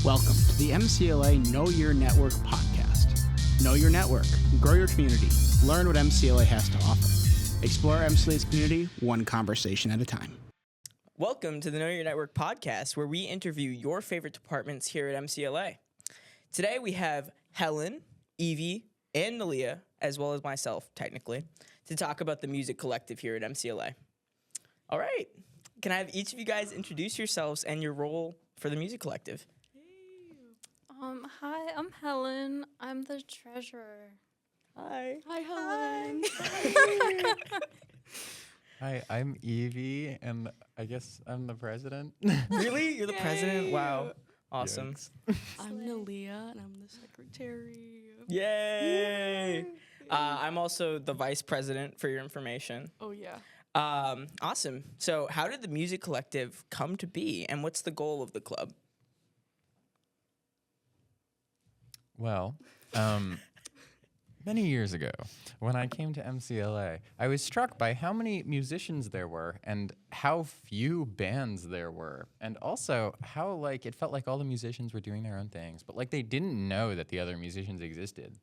Welcome to the MCLA Know Your Network podcast. Know your network, grow your community, learn what MCLA has to offer. Explore MCLA's community one conversation at a time. Welcome to the Know Your Network podcast, where we interview your favorite departments here at MCLA. Today we have Helen, Evie, and Naliyah, as well as myself, technically, to talk about the music collective here at MCLA. All right. Can I have each of you guys introduce yourselves and your role for the music collective? Hi, I'm Helen. I'm the treasurer. Hi. Hi, Helen. Hi, I'm Evie, and I guess I'm the president. Really? You're the president? Yay. Wow. Awesome. I'm Naliyah, and I'm the secretary. Yay. I'm also the vice president, for your information. Oh, yeah. Awesome. So how did the music collective come to be, and what's the goal of the club? Well, many years ago, when I came to MCLA, I was struck by how many musicians there were and how few bands there were. And also how, it felt like all the musicians were doing their own things, but, they didn't know that the other musicians existed.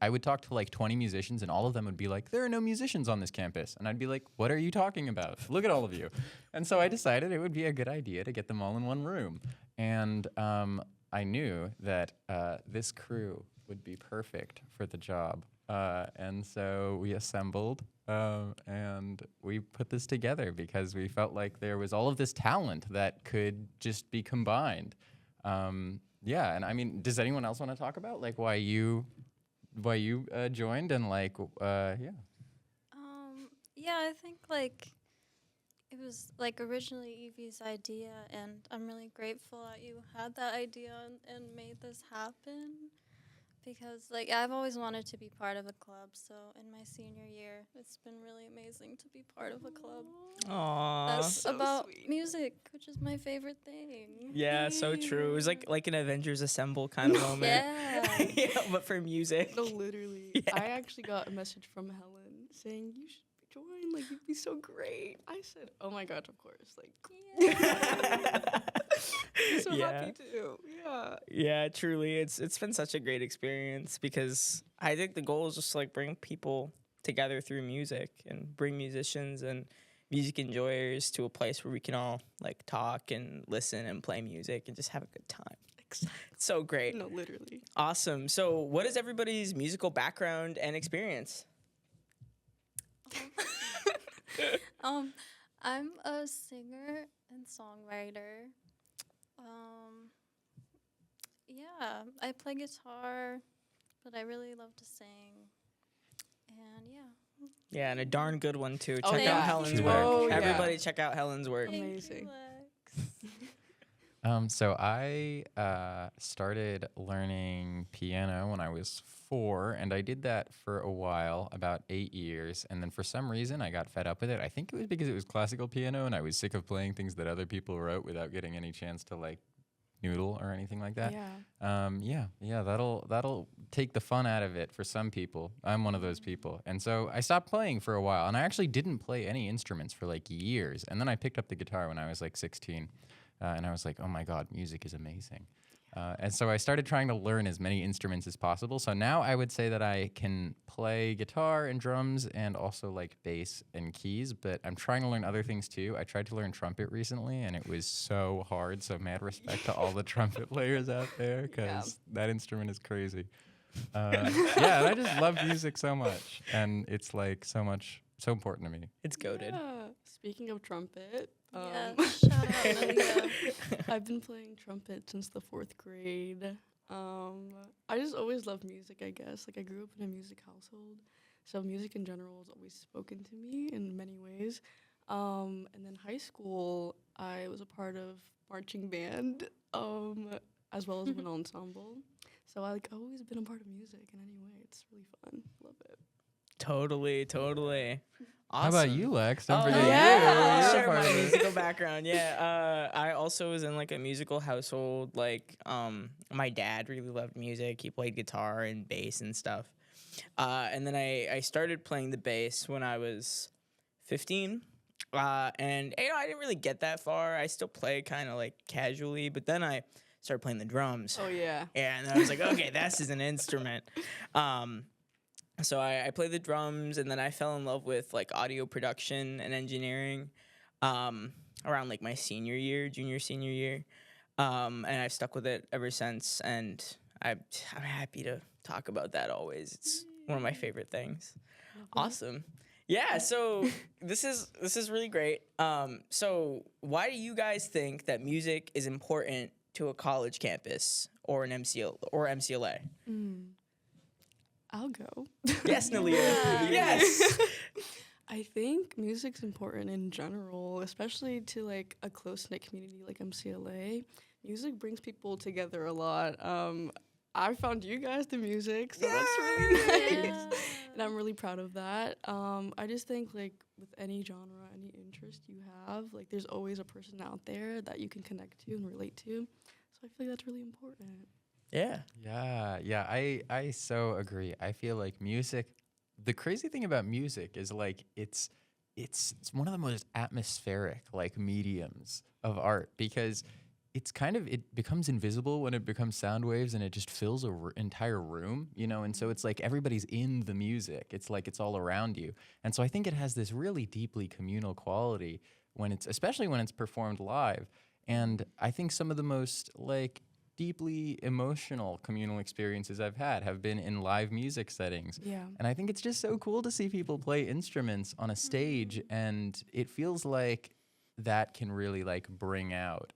I would talk to 20 musicians and all of them would be like, there are no musicians on this campus. And I'd be like, what are you talking about? Look at all of you. And so I decided it would be a good idea to get them all in one room. And I knew that this crew would be perfect for the job. And so we assembled and we put this together because we felt like there was all of this talent that could just be combined. Yeah, and I mean, does anyone else want to talk about why you joined and yeah? Yeah, I think it was originally Evie's idea, and I'm really grateful that you had that idea and made this happen. Because I've always wanted to be part of a club, so in my senior year, it's been really amazing to be part of a club. Aww. That's so about sweet. music, which is my favorite thing. Yeah, so true. It was like an Avengers Assemble kind of moment. Yeah. Yeah, but for music. No, literally. Yeah. I actually got a message from Helen saying, you should join. You'd be so great. I said, oh my gosh, of course. I'm so Yeah. happy to. Yeah. Yeah, truly. It's been such a great experience because I think the goal is just to bring people together through music and bring musicians and music enjoyers to a place where we can all talk and listen and play music and just have a good time. Exactly. It's so great. No, literally. Awesome. So what is everybody's musical background and experience? I'm a singer and songwriter. Yeah, I play guitar, but I really love to sing. And yeah. Yeah, and a darn good one too. Oh, Check yeah. out Helen's True. work. Oh, yeah. Everybody check out Helen's work. Thank Amazing. you, Lex. So I started learning piano when I was 4, and I did that for a while, about 8 years, and then for some reason I got fed up with it. I think it was because it was classical piano, and I was sick of playing things that other people wrote without getting any chance to noodle or anything like that. Yeah. That'll take the fun out of it for some people. I'm one of those people. And so I stopped playing for a while, and I actually didn't play any instruments for years. And then I picked up the guitar when I was 16. And I was like, oh my God, music is amazing. And so I started trying to learn as many instruments as possible. So now I would say that I can play guitar and drums and also bass and keys, but I'm trying to learn other things too. I tried to learn trumpet recently and it was so hard. So mad respect to all the trumpet players out there because that instrument is crazy. Yeah, and I just love music so much. And it's so important to me. It's goated. Yeah. Speaking of trumpet, Yeah, shout out Naliyah. I've been playing trumpet since the 4th grade. I just always loved music, I guess. I grew up in a music household, so music in general has always spoken to me in many ways. And then high school, I was a part of marching band, as well as an ensemble. So I've always been a part of music in any way. It's really fun. Love it. Totally. Awesome. How about you, Lex? Don't Oh, forget yeah. you. I'll You're a share part my of it. musical background. Yeah, I also was in a musical household. My dad really loved music. He played guitar and bass and stuff. And then I started playing the bass when I was 15. And I didn't really get that far. I still play kind of casually, but then I started playing the drums. Oh yeah. And I was like, okay, this is an instrument. So I played the drums, and then I fell in love with like audio production and engineering around like my junior, senior year. And I've stuck with it ever since. And I'm happy to talk about that always. It's one of my favorite things. Awesome. Yeah, so this is really great. So why do you guys think that music is important to a college campus or an MCLA? I'll go. Yes, Naliyah. Yes. I think music's important in general, especially to like a close-knit community like MCLA. Music brings people together a lot. I found you guys the music, so that's really nice. Yeah. And I'm really proud of that. I just think like with any genre, any interest you have, like there's always a person out there that you can connect to and relate to. So I feel like that's really important. Yeah. Yeah, I so agree. I feel like music, the crazy thing about music is like it's one of the most atmospheric like mediums of art, because it becomes invisible when it becomes sound waves, and it just fills a entire room, you know, and so it's like everybody's in the music. It's like it's all around you. And so I think it has this really deeply communal quality especially when it's performed live. And I think some of the most like deeply emotional communal experiences I've had have been in live music settings. Yeah. And I think it's just so cool to see people play instruments on a stage, and it feels like that can really like bring out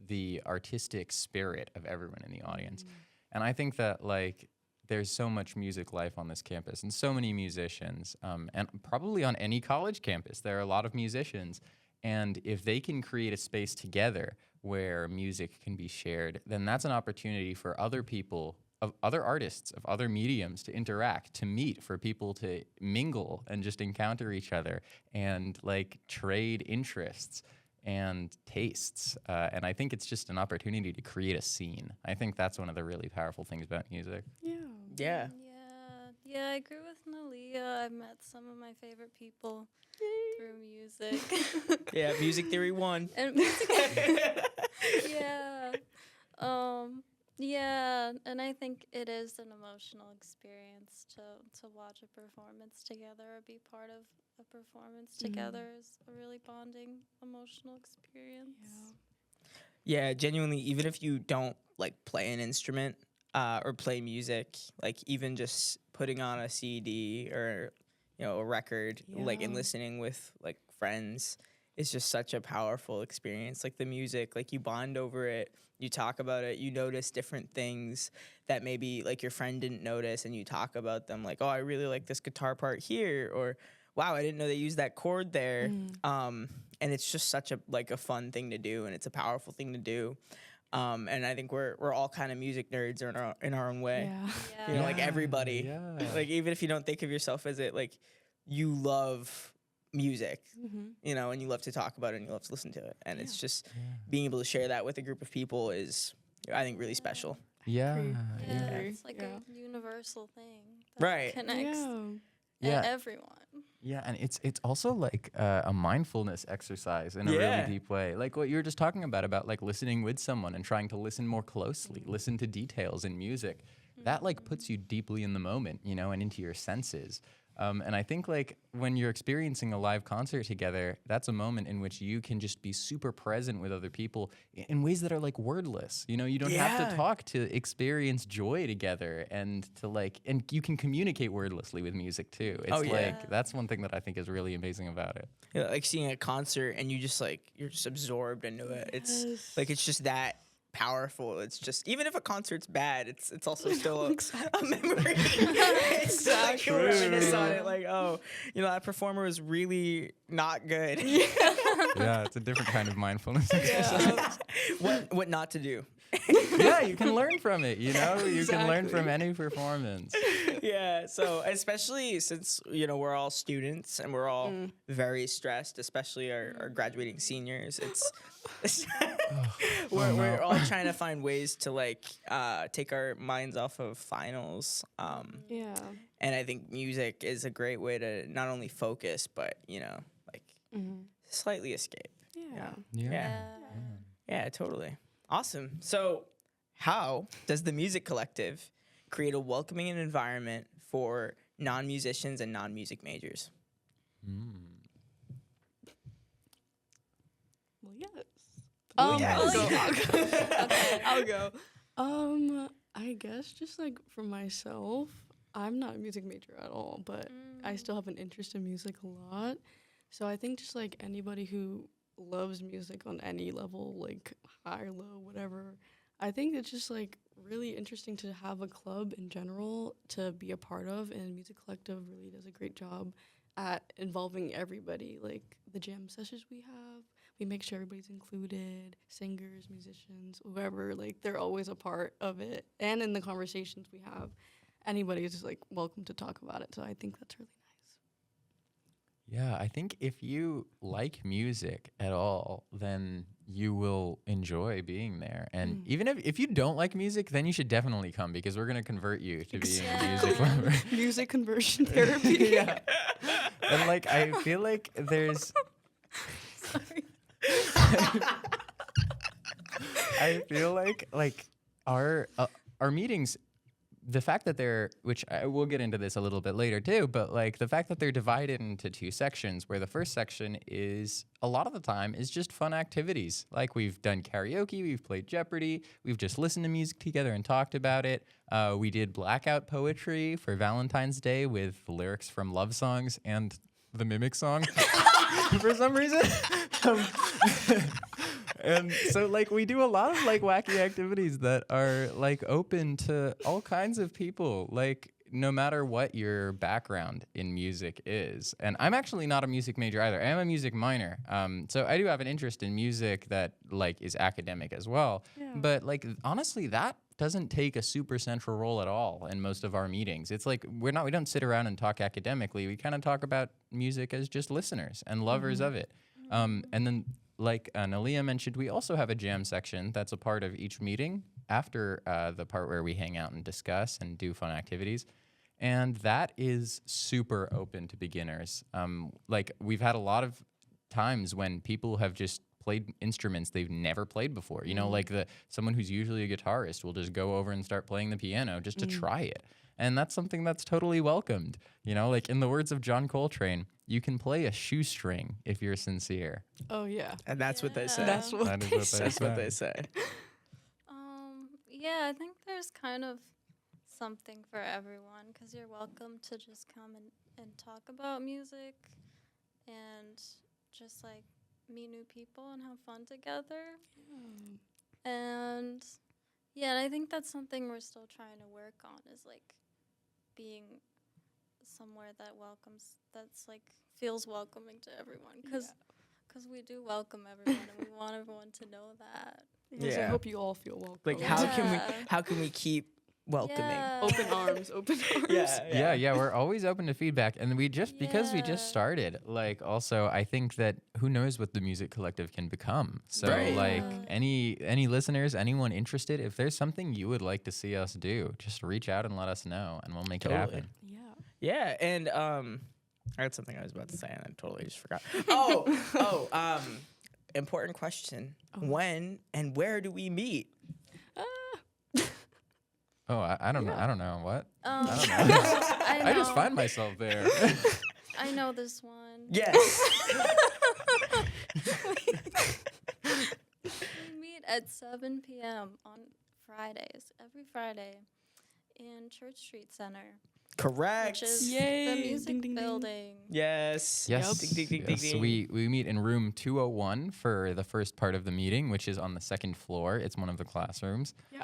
the artistic spirit of everyone in the audience. And I think that like there's so much music life on this campus and so many musicians, and probably on any college campus there are a lot of musicians, and if they can create a space together where music can be shared, then that's an opportunity for other people, of other artists, of other mediums to interact, to meet, for people to mingle and just encounter each other and like trade interests and tastes. And I think it's just an opportunity to create a scene. I think that's one of the really powerful things about music. Yeah. Yeah. Yeah, I agree with Naliyah. I've met some of my favorite people through music. Yeah, Music Theory 1. And yeah. Yeah, and I think it is an emotional experience to watch a performance together or be part of a performance together is a really bonding emotional experience. Yeah, genuinely, even if you don't like play an instrument or play music, like even just putting on a CD or a record, like, and listening with like friends is just such a powerful experience. Like the music, like you bond over it, you talk about it, you notice different things that maybe like your friend didn't notice, and you talk about them like, oh, I really like this guitar part here, or wow, I didn't know they used that chord there. And it's just such a fun thing to do, and it's a powerful thing to do. And I think we're all kind of music nerds in our own way. Yeah. You know, like everybody. Yeah. Like even if you don't think of yourself as it, like you love music, you know, and you love to talk about it and you love to listen to it. And it's just being able to share that with a group of people is, I think, really special. Yeah. Yeah, it's like a universal thing that Right. connects Yeah. everyone. Yeah, and it's also like a mindfulness exercise in a Yeah. really deep way. Like what you were just talking about like listening with someone and trying to listen more closely, listen to details in music. That like puts you deeply in the moment, you know, and into your senses. And I think like when you're experiencing a live concert together, that's a moment in which you can just be super present with other people in ways that are like wordless. You know, you don't have to talk to experience joy together, and to like, and you can communicate wordlessly with music too. It's that's one thing that I think is really amazing about it. You know, like seeing a concert and you just like, you're just absorbed into it. It's like, it's just that powerful. It's just, even if a concert's bad, it's also still a memory. It's like you reminisce on it, like, oh, you know, that performer was really not good. Yeah, it's a different kind of mindfulness exercise. What not to do. Yeah, you can learn from it, you know? You can learn from any performance. Yeah, so especially since, you know, we're all students and we're all very stressed, especially our graduating seniors. We're all trying to find ways to like take our minds off of finals. And I think music is a great way to not only focus, but, you know, like slightly escape. Yeah, totally. Awesome. So, how does the Music Collective create a welcoming environment for non-musicians and non-music majors? Well, yes. Yes. I'll go. I guess just like for myself, I'm not a music major at all, but I still have an interest in music a lot. So I think just like anybody who loves music on any level, like high, low, whatever, I think it's just like really interesting to have a club in general to be a part of, and Music Collective really does a great job at involving everybody. Like the jam sessions we have, we make sure everybody's included, singers, musicians, whoever, like they're always a part of it. And in the conversations we have, anybody is just like welcome to talk about it. So I think that's really nice. Yeah, I think if you like music at all, then you will enjoy being there. And even if you don't like music, then you should definitely come because we're going to convert you to being a music lover. Music conversion therapy. Yeah. And like, I feel like there's... Sorry. I feel like our meetings, the fact that they're, which we'll get into this a little bit later too, but like the fact that they're divided into two sections, where the first section is a lot of the time is just fun activities. Like we've done karaoke, we've played Jeopardy, we've just listened to music together and talked about it. We did blackout poetry for Valentine's Day with lyrics from love songs and the Mimic song for some reason. And so, like, we do a lot of, like, wacky activities that are, like, open to all kinds of people, like, no matter what your background in music is. And I'm actually not a music major either. I am a music minor. So I do have an interest in music that, like, is academic as well. Yeah. But, like, honestly, that doesn't take a super central role at all in most of our meetings. It's like we don't sit around and talk academically. We kind of talk about music as just listeners and lovers of it. And then, like Naliyah mentioned, we also have a jam section that's a part of each meeting after the part where we hang out and discuss and do fun activities. And that is super open to beginners. Like we've had a lot of times when people have just played instruments they've never played before. You know, like someone who's usually a guitarist will just go over and start playing the piano just to try it. And that's something that's totally welcomed. You know, like in the words of John Coltrane, you can play a shoestring if you're sincere. Oh, yeah. And that's what they say. That's what That is they what say. That's what they say. Yeah, I think there's kind of something for everyone because you're welcome to just come and talk about music and just like meet new people and have fun together. Yeah. And yeah, I think that's something we're still trying to work on is like being somewhere that's like feels welcoming to everyone because we do welcome everyone and we want everyone to know that. Yes, I hope you all feel welcome. Like how can we keep welcoming? Yeah. Open arms, open arms. Yeah, we're always open to feedback. And we just, because we just started, like, also, I think that who knows what the Music Collective can become. So, like, any listeners, anyone interested, if there's something you would like to see us do, just reach out and let us know, and we'll make it happen. Yeah, and I had something I was about to say, and I totally just forgot. Important question. When and where do we meet? Oh, I don't know. I don't know. What? I don't know. I I just find myself there. I know this one. Yes. We meet at 7 p.m. on Fridays, every Friday, in Church Street Center. Correct. Which is Yay. the music Ding, ding, ding. building. Yes. Ding, ding, ding, Yes. ding, ding. We meet in room 201 for the first part of the meeting, which is on the second floor. It's one of the classrooms. Yeah.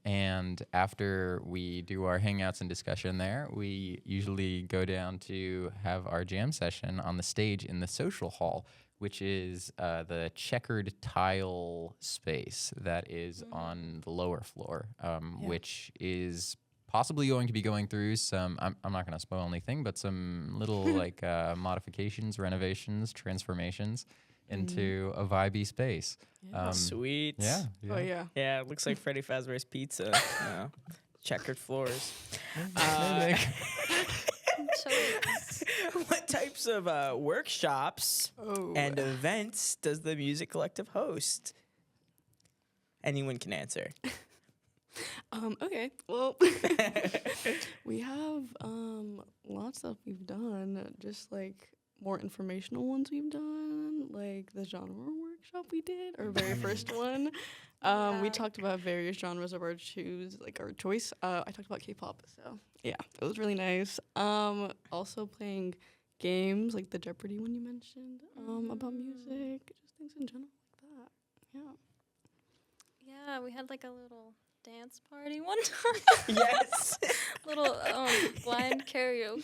And after we do our hangouts and discussion there, we usually go down to have our jam session on the stage in the social hall, which is the checkered tile space that is on the lower floor, which is possibly going to be going through some, I'm not going to spoil anything, but some little like modifications, renovations, transformations into a vibey space. Sweet. Yeah. Oh, yeah. Yeah, it looks like Freddy Fazbear's Pizza. You know, checkered floors. What types of workshops and events does the Music Collective host? anyone can answer. Okay. Well, we have lots that we've done. Just like more informational ones we've done, like the genre workshop we did, our very first one. We talked about various genres of our choice. I talked about K-pop, so yeah, it was really nice. Also playing games like the Jeopardy one you mentioned, about music, just things in general like that. Yeah, we had like a little dance party one time. Yes. Little blind karaoke.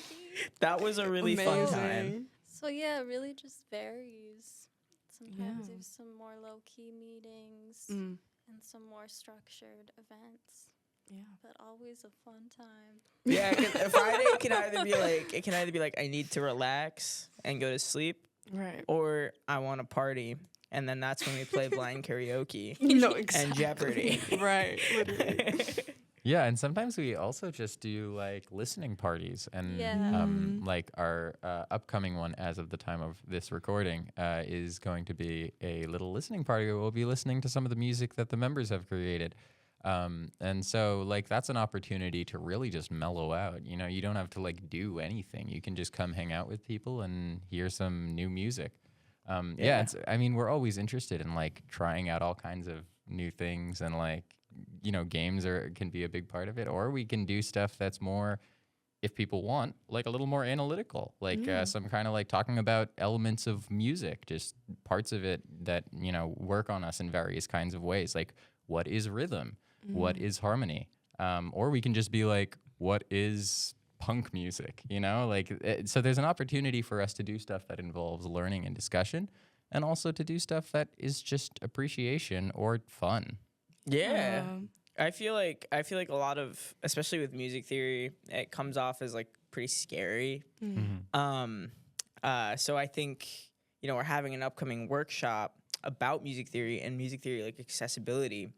That was a really fun time. Amazing. So yeah, it really just varies. Sometimes Yeah. there's some more low-key meetings Mm. and some more structured events, Yeah. but always a fun time. Yeah, 'cause Friday can either be like I need to relax and go to sleep, Right. or I want to party, and then that's when we play blind karaoke No, and exactly. Jeopardy. Right. Literally. Yeah, and sometimes we also just do like listening parties, and Yeah. like our upcoming one, as of the time of this recording, is going to be a little listening party where we'll be listening to some of the music that the members have created. And so like that's an opportunity to really just mellow out. You know, you don't have to like do anything. You can just come hang out with people and hear some new music. Yeah, I mean, we're always interested in like trying out all kinds of new things, and like, you know, games can be a big part of it, or we can do stuff that's more, if people want, like a little more analytical, like some kind of like talking about elements of music, just parts of it that, you know, work on us in various kinds of ways, like what is rhythm, what is harmony, or we can just be like, what is punk music, you know, like so there's an opportunity for us to do stuff that involves learning and discussion, and also to do stuff that is just appreciation or fun. Yeah. I feel like a lot of, especially with music theory, it comes off as like pretty scary. So I think, you know, we're having an upcoming workshop about music theory and music theory like accessibility.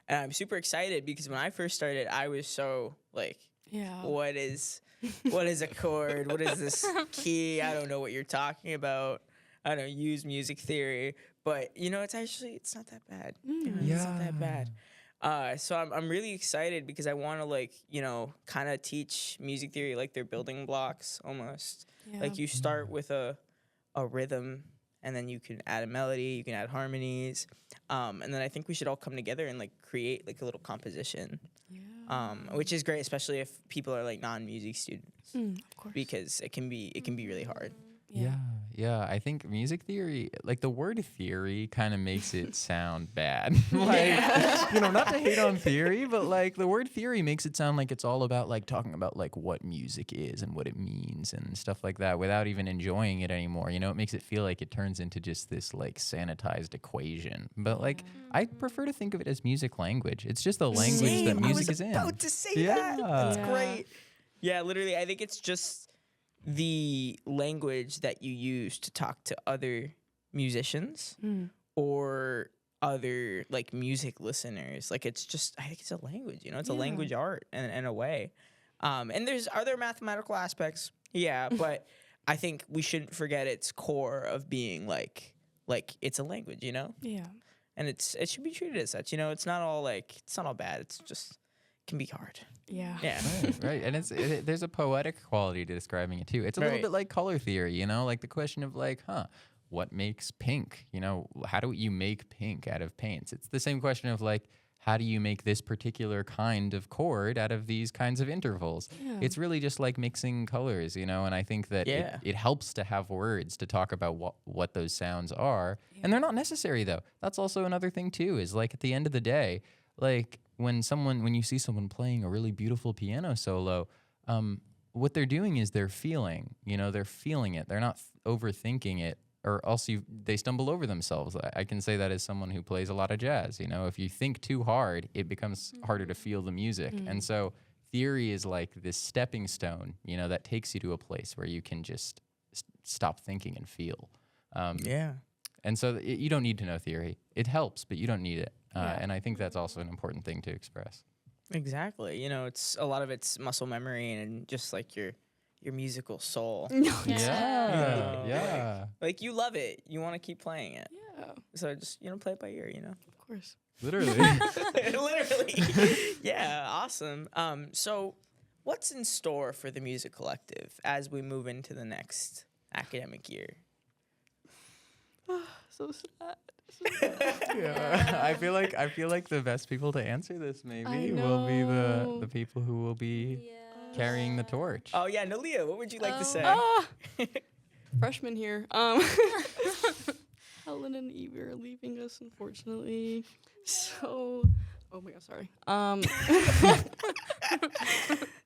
And I'm super excited because when I first started, I was so like, Yeah. what is a chord? What is this key? I don't know what you're talking about. I don't use music theory, but you know, it's not that bad. You know, it's not that bad. So I'm really excited because I want to like, you know, kind of teach music theory like their building blocks almost. Yeah. Like you start with a rhythm, and then you can add a melody, you can add harmonies, and then I think we should all come together and like create like a little composition. Which is great, especially if people are like non-music students, Of course. because it can be really hard. Yeah. I think music theory, like the word theory kind of makes it sound bad. Like, you know, not to hate on theory, but like the word theory makes it sound like it's all about like talking about like what music is and what it means and stuff like that without even enjoying it anymore. You know, it makes it feel like it turns into just this like sanitized equation. But like, I prefer to think of it as music language. It's just the language that music is in. About to say that. That's Yeah. great. Yeah, literally, I think it's just the language that you use to talk to other musicians or other like music listeners. Like I think it's a language, you know, it's a language art in a way. And are there mathematical aspects? Yeah, but I think we shouldn't forget its core of being like it's a language, you know? Yeah. And it should be treated as such, you know. It's not all bad. It's just can be hard. Yeah. Yeah. Right, and there's a poetic quality to describing it too. It's a little Right. bit like color theory, you know, like the question of like, what makes pink? You know, how do you make pink out of paints? It's the same question of like, how do you make this particular kind of chord out of these kinds of intervals? Yeah. It's really just like mixing colors, you know, and I think that it helps to have words to talk about what those sounds are. And they're not necessary though. That's also another thing too, is like at the end of the day, like when you see someone playing a really beautiful piano solo, what they're doing is they're feeling it. They're not overthinking it, or else they stumble over themselves. I can say that as someone who plays a lot of jazz. You know, if you think too hard, it becomes harder to feel the music. And so theory is like this stepping stone, you know, that takes you to a place where you can just stop thinking and feel. And so you don't need to know theory. It helps, but you don't need it. And I think that's also an important thing to express. Exactly. You know, a lot of it's muscle memory and just like your your musical soul. Yeah. Yeah. Like you love it. You want to keep playing it. Yeah, So just, play it by ear, of course. Literally. Literally. Yeah, awesome. So what's in store for the Music Collective as we move into the next academic year? So sad. Yeah. I feel like the best people to answer this maybe will be know. the people who will be carrying the torch. Oh yeah, Naliyah, what would you like to say? Freshman here. Helen and Evie are leaving us, unfortunately. So, oh my god, sorry.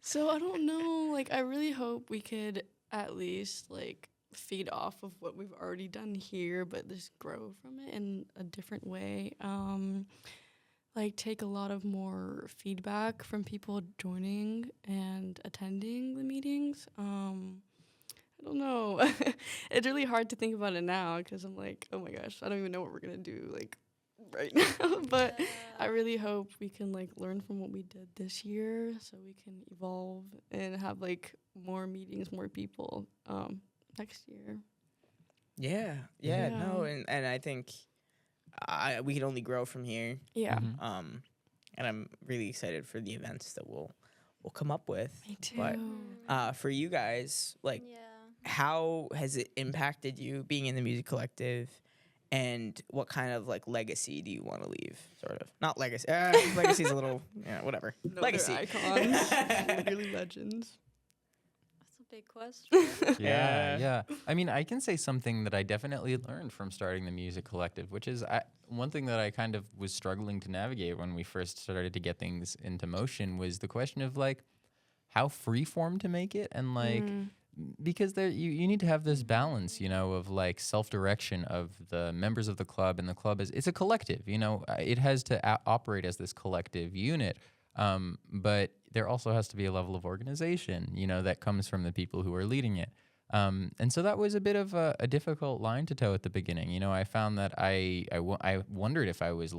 So I don't know. Like, I really hope we could at least feed off of what we've already done here, but just grow from it in a different way. Take a lot of more feedback from people joining and attending the meetings. I don't know. It's really hard to think about it now because I'm like, oh my gosh, I don't even know what we're gonna do right now. But I really hope we can learn from what we did this year, so we can evolve and have more meetings, more people next year. Yeah. No, and I think we can only grow from here. Yeah. Mm-hmm. And I'm really excited for the events that we'll come up with. Me too. But for you guys, how has it impacted you being in the Music Collective, and what kind of legacy do you want to leave? Sort of, not legacy. Legacy's a little, whatever. No, Legacy. they're icons. Literally legends. That's a big question. Yeah. I mean, I can say something that I definitely learned from starting the Music Collective, which is one thing that I kind of was struggling to navigate when we first started to get things into motion was the question of how freeform to make it, and because you need to have this balance, of self-direction of the members of the club, and the club it's a collective, it has to operate as this collective unit. But there also has to be a level of organization, that comes from the people who are leading it. And so that was a bit of a difficult line to toe at the beginning. I found that I wondered if I was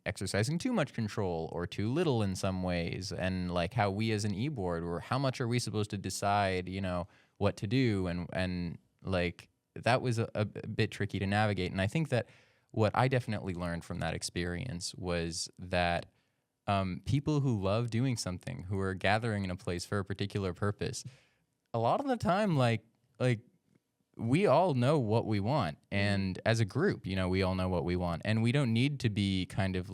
exercising too much control or too little in some ways, and how we as an e-board, or how much are we supposed to decide, what to do, and that was a bit tricky to navigate. And I think that what I definitely learned from that experience was that people who love doing something, who are gathering in a place for a particular purpose, a lot of the time, we all know what we want. And as a group, we all know what we want. And we don't need to be kind of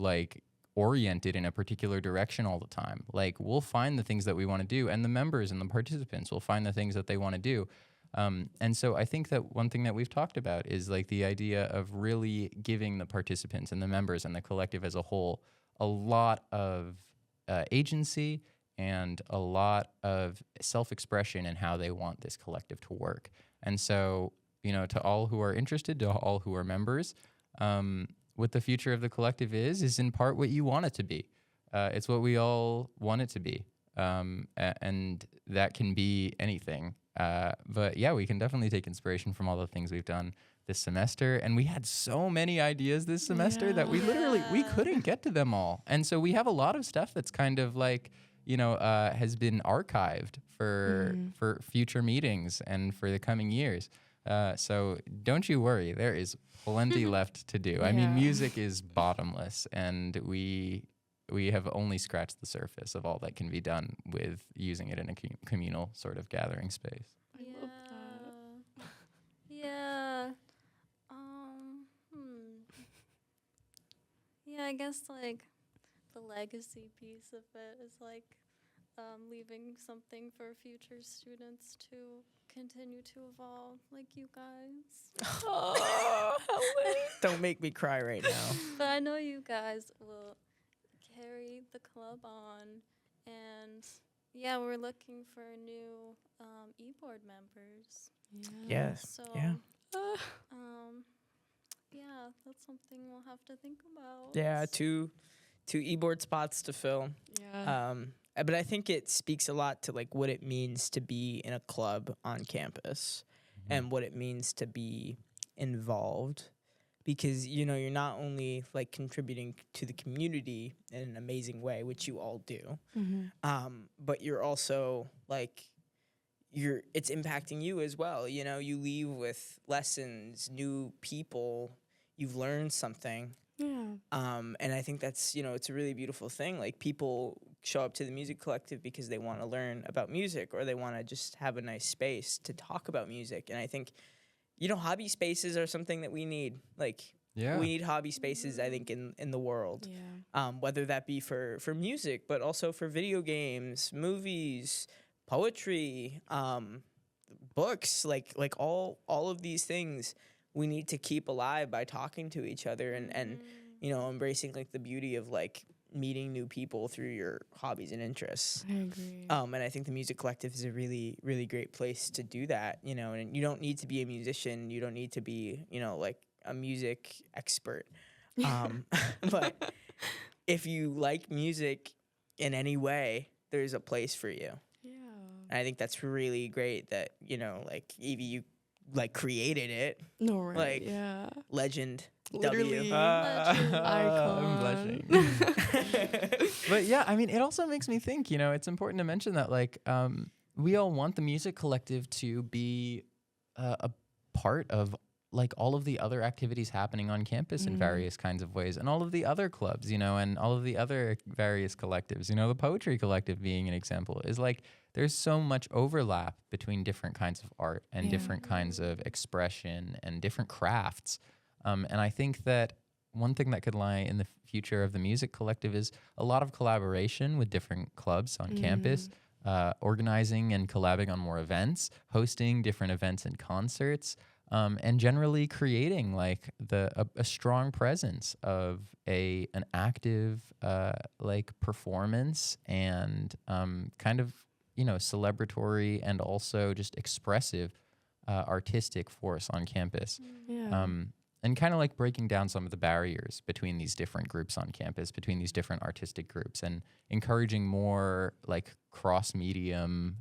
oriented in a particular direction all the time. We'll find the things that we want to do, and the members and the participants will find the things that they want to do. And so I think that one thing that we've talked about is the idea of really giving the participants and the members and the collective as a whole a lot of agency and a lot of self-expression in how they want this collective to work. And so, to all who are interested, to all who are members, what the future of the collective is in part what you want it to be. It's what we all want it to be. And that can be anything. But yeah, we can definitely take inspiration from all the things we've done this semester. And we had so many ideas this semester that we couldn't get to them all. And so we have a lot of stuff that's kind of has been archived for future meetings and for the coming years. So don't you worry, there is plenty left to do. I mean, music is bottomless, and we have only scratched the surface of all that can be done with using it in a communal sort of gathering space. I love that. Yeah. Yeah, I guess the legacy piece of it is leaving something for future students to continue to evolve, like you guys. Oh, Helen. Don't make me cry right now. But I know you guys will carry the club on, and yeah, we're looking for new e-board members. Yes. So yeah, that's something we'll have to think about. Yeah, two e-board spots to fill. Yeah. But I think it speaks a lot to what it means to be in a club on campus, and what it means to be involved, because you're not only contributing to the community in an amazing way, which you all do, but you're also it's impacting you as well. You know, you leave with lessons, new people, you've learned something. Yeah. And I think that's, it's a really beautiful thing. Like, people show up to the music collective because they want to learn about music, or they want to just have a nice space to talk about music. And I think, hobby spaces are something that we need. Like, Yeah. we need hobby spaces, I think, in the world. Yeah. Whether that be for music, but also for video games, movies, poetry, books, like all of these things we need to keep alive by talking to each other and embracing like the beauty of like meeting new people through your hobbies and interests. I agree. And I think the music collective is a really, really great place to do that, and you don't need to be a musician. You don't need to be, like a music expert. But if you like music in any way, there's a place for you. Yeah. And I think that's really great that, like Evie, you like created it. No, right. Like, yeah. Legend. Literally. W. I'm blushing. But yeah, I mean, it also makes me think, it's important to mention that like we all want the music collective to be a part of like all of the other activities happening on campus in various kinds of ways, and all of the other clubs, and all of the other various collectives, the poetry collective being an example, is like there's so much overlap between different kinds of art and different kinds of expression and different crafts. And I think that one thing that could lie in the future of the music collective is a lot of collaboration with different clubs on campus, organizing and collabing on more events, hosting different events and concerts, and generally creating like a strong presence of an active like performance and kind of celebratory and also just expressive artistic force on campus. Yeah. And kind of like breaking down some of the barriers between these different groups on campus, between these different artistic groups, and encouraging more like cross-medium,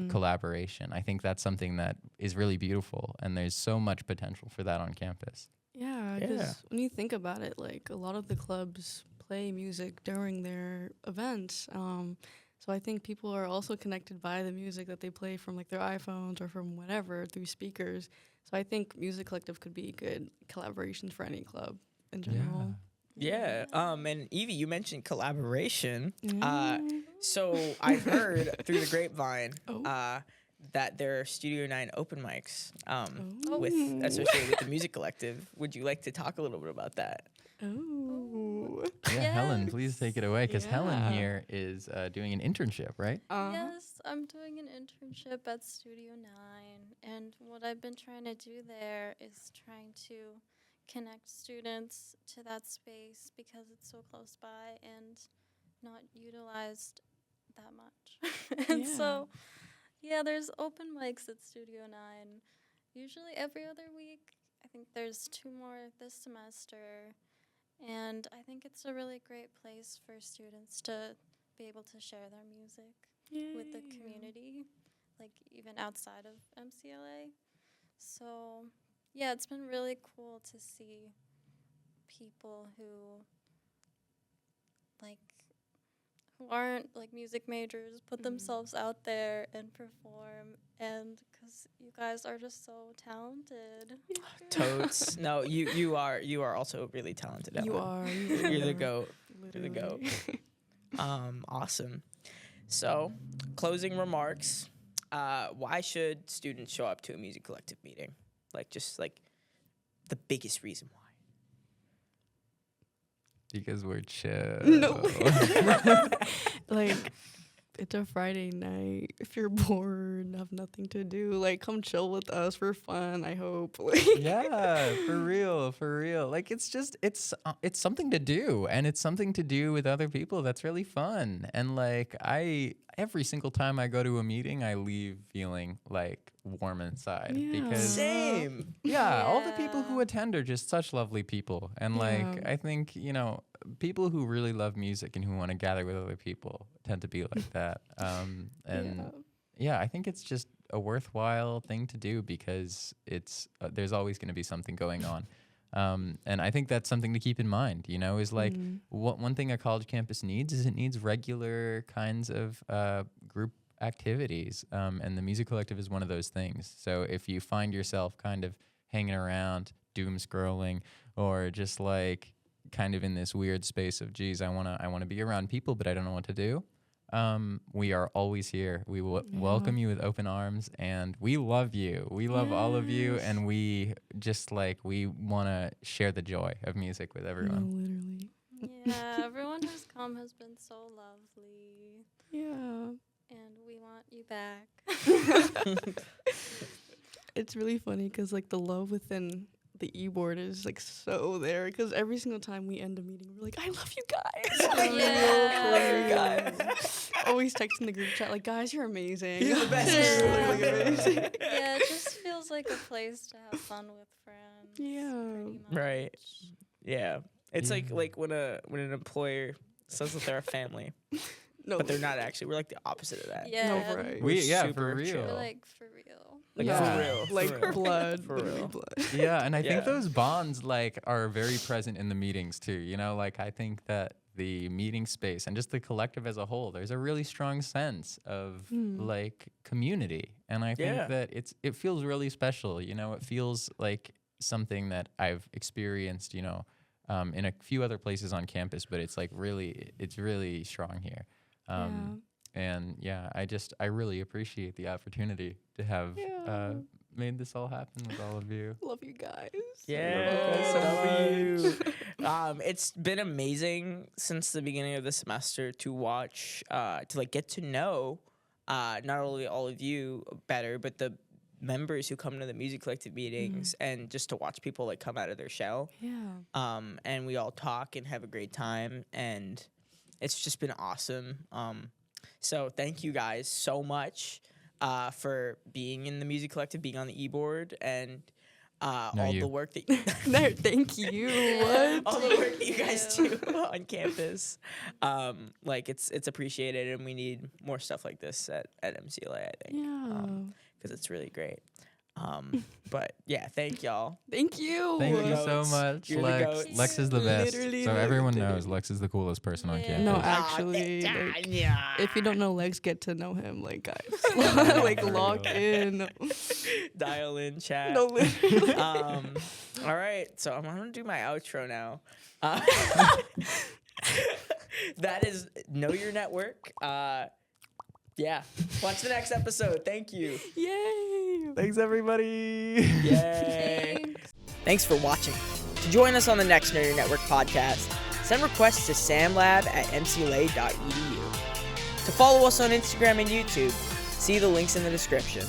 collaboration. I think that's something that is really beautiful, and there's so much potential for that on campus. Yeah, because when you think about it, like a lot of the clubs play music during their events. So I think people are also connected by the music that they play from like their iPhones or from whatever through speakers. So I think Music Collective could be good collaborations for any club in general. Yeah. And Evie, you mentioned collaboration. So I've heard through the grapevine that there are Studio 9 open mics associated with the Music Collective. Would you like to talk a little bit about that? Oh. Yeah, Helen, please take it away, because Helen Yeah. here is doing an internship, right? Yes, I'm doing an internship at Studio 9, and what I've been trying to do there is trying to connect students to that space because it's so close by and not utilized that much. And so, there's open mics at Studio 9, usually every other week. I think there's 2 more this semester. And I think it's a really great place for students to be able to share their music with the community, like even outside of MCLA. So, it's been really cool to see people who aren't like music majors put themselves out there and perform, and because you guys are just so talented. Totes. No, you are also really talented. You Ellen. are. You're the GOAT. You're the Literally. GOAT. Awesome. So, closing remarks. Why should students show up to a music collective meeting? Like, just like the biggest reason why. Because we're chill. No. Like, it's a Friday night. If you're bored and have nothing to do, like, come chill with us for fun, I hope. Yeah, for real. Like, it's something to do, and it's something to do with other people that's really fun. And like, every single time I go to a meeting, I leave feeling like warm inside. Yeah. Because Same. yeah, all the people who attend are just such lovely people. And like, I think, people who really love music and who want to gather with other people tend to be like that. And I think it's just a worthwhile thing to do because it's there's always going to be something going on. And I think that's something to keep in mind, is like one thing a college campus needs is it needs regular kinds of group activities, and the Music Collective is one of those things. So if you find yourself kind of hanging around, doom scrolling, or just like kind of in this weird space of, geez, I wanna be around people, but I don't know what to do. We are always here. We will welcome you with open arms, and we love you. We love all of you, and we just like, we want to share the joy of music with everyone. No, literally. Yeah, everyone who's come has been so lovely. Yeah. And we want you back. It's really funny because like the love within the e-board is like so there, because every single time we end a meeting, we're like, I love you guys. Yeah. Love you guys. Always texting the group chat like, guys, you're amazing. You're the best. Yeah. Like, amazing. Yeah, it just feels like a place to have fun with friends. Yeah. pretty much. Right. Yeah. It's Yeah. like when an employer says that they're a family, No, but they're not actually. We're like the opposite of that. Yeah. No, right. We We're for super real. chill. We're like, for real. Like Yeah. for real. like for real. blood, For literally real. blood. Yeah, and I Yeah. think those bonds like are very present in the meetings too. You know, like I think that the meeting space and just the collective as a whole, there's a really strong sense of like community, and I think Yeah. that it feels really special. You know, it feels like something that I've experienced. You know, in a few other places on campus, but it's really strong here. And yeah, I really appreciate the opportunity to have Yeah. made this all happen with all of you. Love you guys. Yeah, so love you. It's been amazing since the beginning of the semester to watch, to like get to know, not only all of you better, but the members who come to the Music Collective meetings, and just to watch people like come out of their shell. Yeah. And we all talk and have a great time, and it's just been awesome. So thank you guys so much for being in the Music Collective, being on the e-board, and all you. the work that No, thank you. What? all the work that you guys do on campus. Like it's appreciated, and we need more stuff like this at MCLA, I think. Yeah. Because it's really great. But yeah, thank y'all. Thank you. Thank you Goats. so much, You're the Lex. goats. Lex is the best. Literally, So like, everyone literally. knows Lex is the coolest person on Yeah. campus. No, Ah, actually, like, yeah. if you don't know Lex, get to know him. Like, guys, like, lock in. Dial in, chat. No, literally. All right, so I'm gonna do my outro now. That is Know Your Network. Yeah, watch the next episode. Thank you. Yay. Thanks, everybody. Yay. Thanks. Thanks for watching. To join us on the next Know Your Network podcast, send requests to samlab@mcla.edu. To follow us on Instagram and YouTube, see the links in the description.